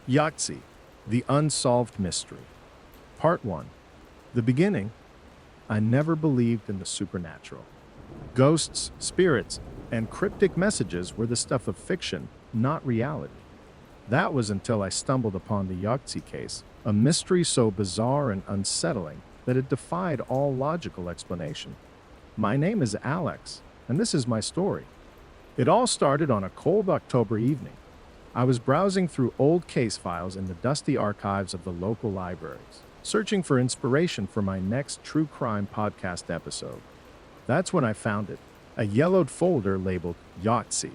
YOGTZE, The Unsolved Mystery. Part 1. The beginning. I never believed in the supernatural. Ghosts, spirits, and cryptic messages were the stuff of fiction, not reality. That was until I stumbled upon the YOGTZE case, a mystery so bizarre and unsettling that it defied all logical explanation. My name is Alex, and this is my story. It all started on a cold October evening. I was browsing through old case files in the dusty archives of the local libraries, searching for inspiration for my next true crime podcast episode. That's when I found it, a yellowed folder labeled YOGTZE.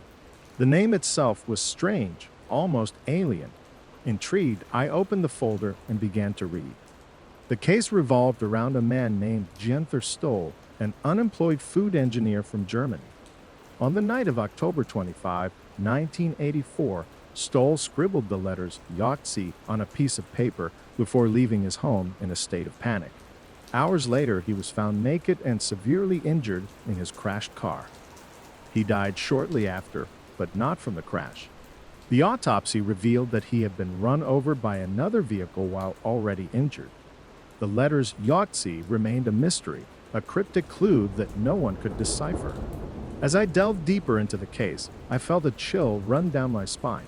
The name itself was strange, almost alien. Intrigued, I opened the folder and began to read. The case revolved around a man named Günther Stoll, an unemployed food engineer from Germany. On the night of October 25, 1984, Stoll scribbled the letters YOGTZE on a piece of paper before leaving his home in a state of panic. Hours later, he was found naked and severely injured in his crashed car. He died shortly after, but not from the crash. The autopsy revealed that he had been run over by another vehicle while already injured. The letters YOGTZE remained a mystery, a cryptic clue that no one could decipher. As I delved deeper into the case, I felt a chill run down my spine.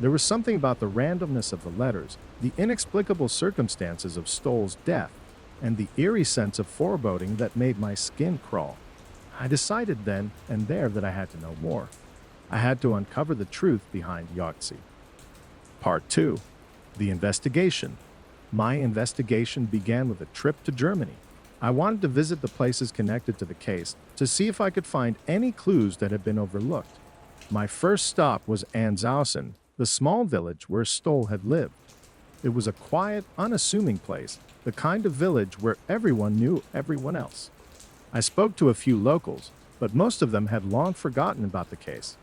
There was something about the randomness of the letters, the inexplicable circumstances of Stoll's death, and the eerie sense of foreboding that made my skin crawl. I decided then and there that I had to know more. I had to uncover the truth behind YOGTZE. Part 2. The Investigation. My investigation began with a trip to Germany. I wanted to visit the places connected to the case to see if I could find any clues that had been overlooked. My first stop was Anshausen, the small village where Stoll had lived. It was a quiet, unassuming place, the kind of village where everyone knew everyone else. I spoke to a few locals, but most of them had long forgotten about the case.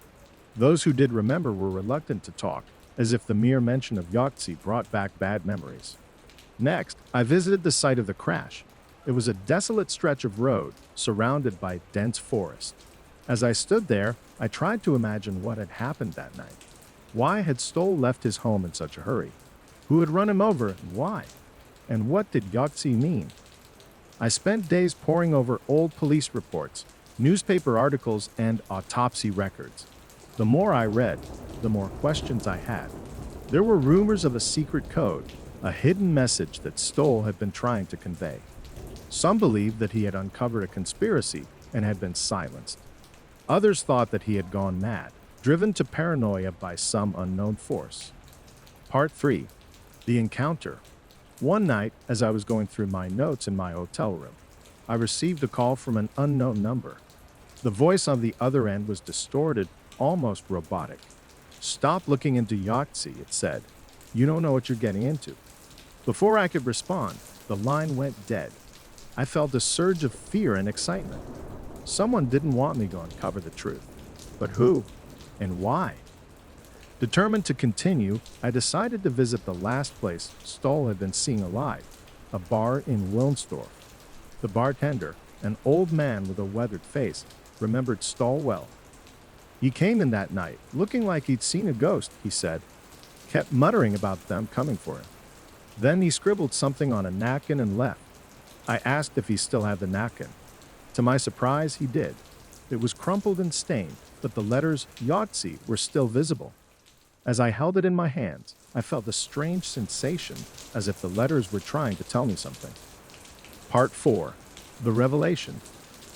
Those who did remember were reluctant to talk, as if the mere mention of YOGTZE brought back bad memories. Next, I visited the site of the crash. It was a desolate stretch of road, surrounded by dense forest. As I stood there, I tried to imagine what had happened that night. Why had Stoll left his home in such a hurry? Who had run him over and why? And what did YOGTZE mean? I spent days poring over old police reports, newspaper articles, and autopsy records. The more I read, the more questions I had. There were rumors of a secret code, a hidden message that Stoll had been trying to convey. Some believed that he had uncovered a conspiracy and had been silenced. Others thought that he had gone mad, driven to paranoia by some unknown force. Part 3. The Encounter. One night, as I was going through my notes in my hotel room, I received a call from an unknown number. The voice on the other end was distorted, almost robotic. "Stop looking into YOGTZE," it said. "You don't know what you're getting into." Before I could respond, the line went dead. I felt a surge of fear and excitement. Someone didn't want me to uncover the truth. But who? And why? Determined to continue, I decided to visit the last place Stoll had been seen alive, a bar in Wilnsdorf. The bartender, an old man with a weathered face, remembered Stoll well. He came in that night, looking like he'd seen a ghost, he said, kept muttering about them coming for him. Then he scribbled something on a napkin and left. I asked if he still had the napkin. To my surprise, he did. It was crumpled and stained, but the letters YOGTZE were still visible. As I held it in my hands, I felt a strange sensation, as if the letters were trying to tell me something. Part 4. The Revelation.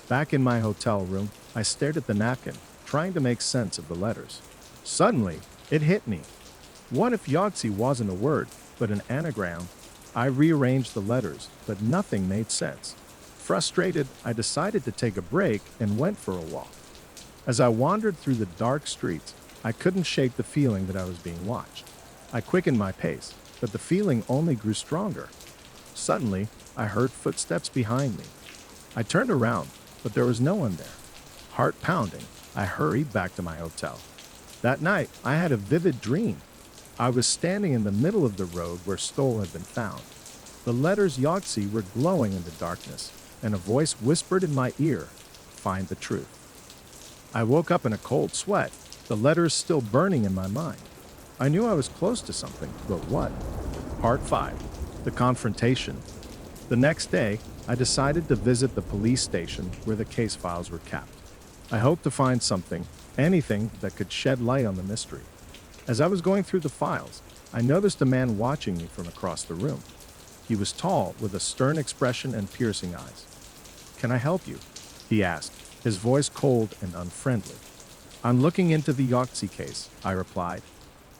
Back in my hotel room, I stared at the napkin, trying to make sense of the letters. Suddenly, it hit me. What if YOGTZE wasn't a word, but an anagram? I rearranged the letters, but nothing made sense. Frustrated, I decided to take a break and went for a walk. As I wandered through the dark streets, I couldn't shake the feeling that I was being watched. I quickened my pace, but the feeling only grew stronger. Suddenly, I heard footsteps behind me. I turned around, but there was no one there. Heart pounding, I hurried back to my hotel. That night, I had a vivid dream. I was standing in the middle of the road where Stoll had been found. The letters YOGTZE were glowing in the darkness, and a voice whispered in my ear, "Find the truth." I woke up in a cold sweat, the letters still burning in my mind. I knew I was close to something, but what? Part 5. The Confrontation. The next day, I decided to visit the police station where the case files were kept. I hoped to find something, anything that could shed light on the mystery. As I was going through the files, I noticed a man watching me from across the room. He was tall, with a stern expression and piercing eyes. "Can I help you?" he asked, his voice cold and unfriendly. "I'm looking into the YOGTZE case," I replied.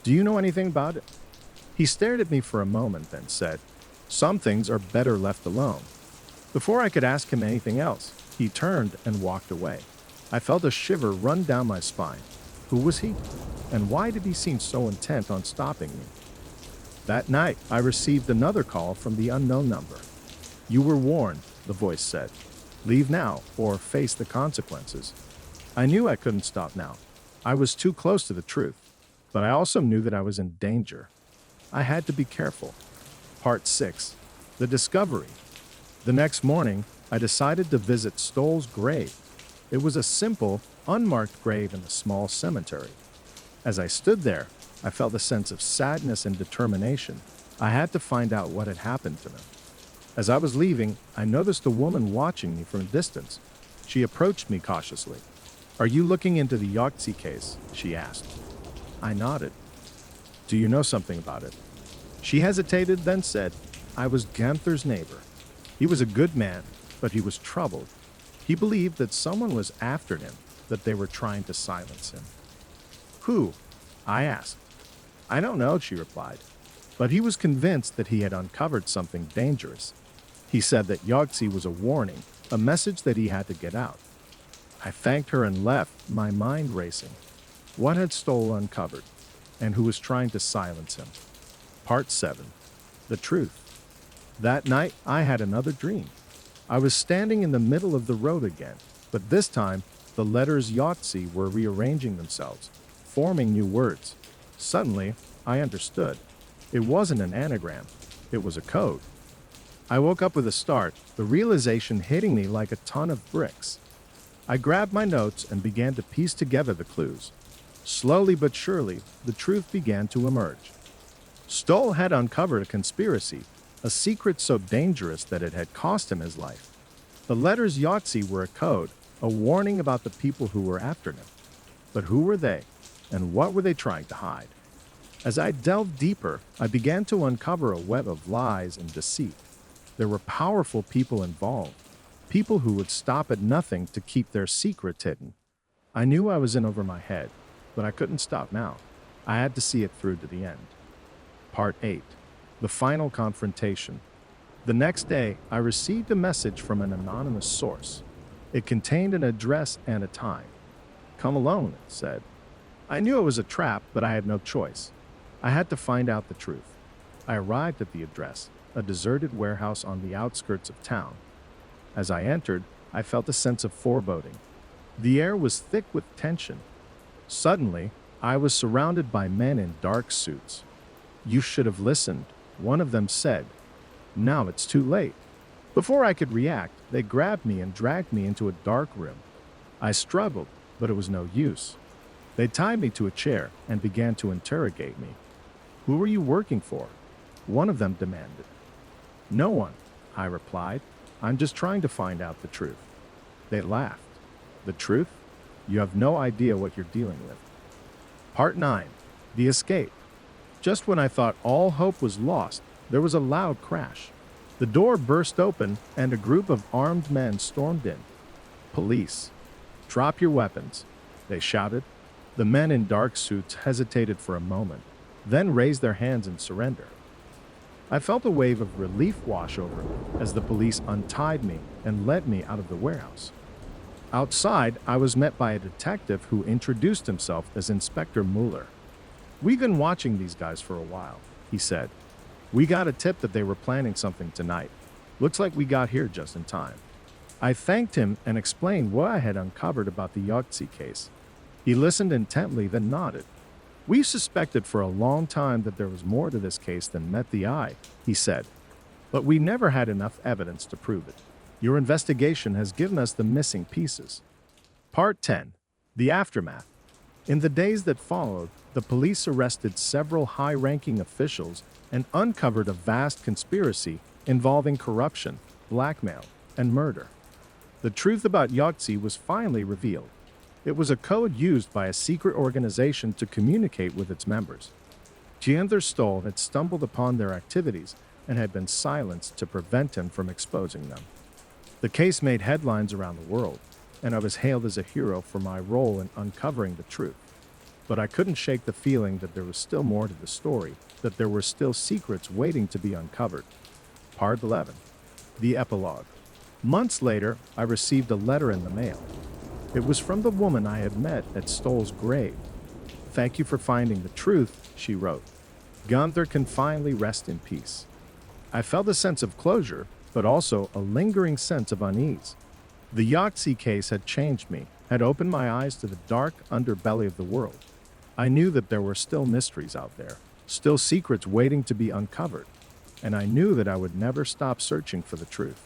"Do you know anything about it?" He stared at me for a moment, then said, "Some things are better left alone." Before I could ask him anything else, he turned and walked away. I felt a shiver run down my spine. Who was he? And why did he seem so intent on stopping me? That night, I received another call from the unknown number. "You were warned," the voice said. "Leave now or face the consequences." I knew I couldn't stop now. I was too close to the truth, but I also knew that I was in danger. I had to be careful. Part 6. The Discovery. The next morning, I decided to visit Stoll's grave. It was a simple, unmarked grave in a small cemetery. As I stood there, I felt a sense of sadness and determination. I had to find out what had happened to him. As I was leaving, I noticed a woman watching me from a distance. She approached me cautiously. "Are you looking into the YOGTZE case?" she asked. I nodded. "Do you know something about it?" She hesitated, then said, "I was Günther's neighbor. He was a good man, but he was troubled. He believed that someone was after him, that they were trying to silence him." "Who?" I asked. "I don't know," she replied, but he was convinced that he had uncovered something dangerous. He said that YOGTZE was a warning, a message that he had to get out. I thanked her and left, my mind racing. What had Stoll uncovered, and who was trying to silence him? Part 7. The Truth. That night, I had another dream. I was standing in the middle of the road again, but this time, the letters YOGTZE were rearranging themselves, forming new words. Suddenly, I understood. It wasn't an anagram. It was a code. I woke up with a start, the realization hitting me like a ton of bricks. I grabbed my notes and began to piece together the clues. Slowly but surely, the truth began to emerge. Stoll had uncovered a conspiracy, a secret so dangerous that it had cost him his life. The letters YOGTZE were a code, a warning about the people who were after him. But who were they, and what were they trying to hide? As I delved deeper, I began to uncover a web of lies and deceit. There were powerful people involved, people who would stop at nothing to keep their secrets hidden. I knew I was in over my head, but I couldn't stop now. I had to see it through to the end. Part 8. The Final Confrontation. The next day, I received a message from an anonymous source. It contained an address and a time. "Come alone," it said. I knew it was a trap, but I had no choice. I had to find out the truth. I arrived at the address, a deserted warehouse on the outskirts of town. As I entered, I felt a sense of foreboding. The air was thick with tension. Suddenly, I was surrounded by men in dark suits. "You should have listened," one of them said. "Now it's too late." Before I could react, they grabbed me and dragged me into a dark room. I struggled, but it was no use. They tied me to a chair and began to interrogate me. "Who are you working for?" one of them demanded. "No one," I replied. "I'm just trying to find out the truth." They laughed. "The truth? You have no idea what you're dealing with." Part 9. The Escape. Just when I thought all hope was lost, there was a loud crash. The door burst open and a group of armed men stormed in. "Police, drop your weapons," they shouted. The men in dark suits hesitated for a moment, then raised their hands in surrender. I felt a wave of relief wash over me as the police untied me and led me out of the warehouse. Outside, I was met by a detective who introduced himself as Inspector Mueller. "We've been watching these guys for a while," he said. "We got a tip that they were planning something tonight. Looks like we got here just in time." I thanked him and explained what I had uncovered about the YOGTZE case. He listened intently, then nodded. "We suspected for a long time that there was more to this case than met the eye," he said. "But we never had enough evidence to prove it. Your investigation has given us the missing pieces." Part 10. The Aftermath. In the days that followed, the police arrested several high-ranking officials and uncovered a vast conspiracy involving corruption, blackmail, and murder. The truth about YOGTZE was finally revealed. It was a code used by a secret organization to communicate with its members. Günther Stoll had stumbled upon their activities and had been silenced to prevent him from exposing them. The case made headlines around the world, and I was hailed as a hero for my role in uncovering the truth. But I couldn't shake the feeling that there was still more to the story, that there were still secrets waiting to be uncovered. Part 11. The Epilogue. Months later, I received a letter in the mail. It was from the woman I had met at Stoll's grave. "Thank you for finding the truth," she wrote. "Günther can finally rest in peace." I felt a sense of closure, but also a lingering sense of unease. The YOGTZE case had changed me, had opened my eyes to the dark underbelly of the world. I knew that there were still mysteries out there, still secrets waiting to be uncovered, and I knew that I would never stop searching for the truth.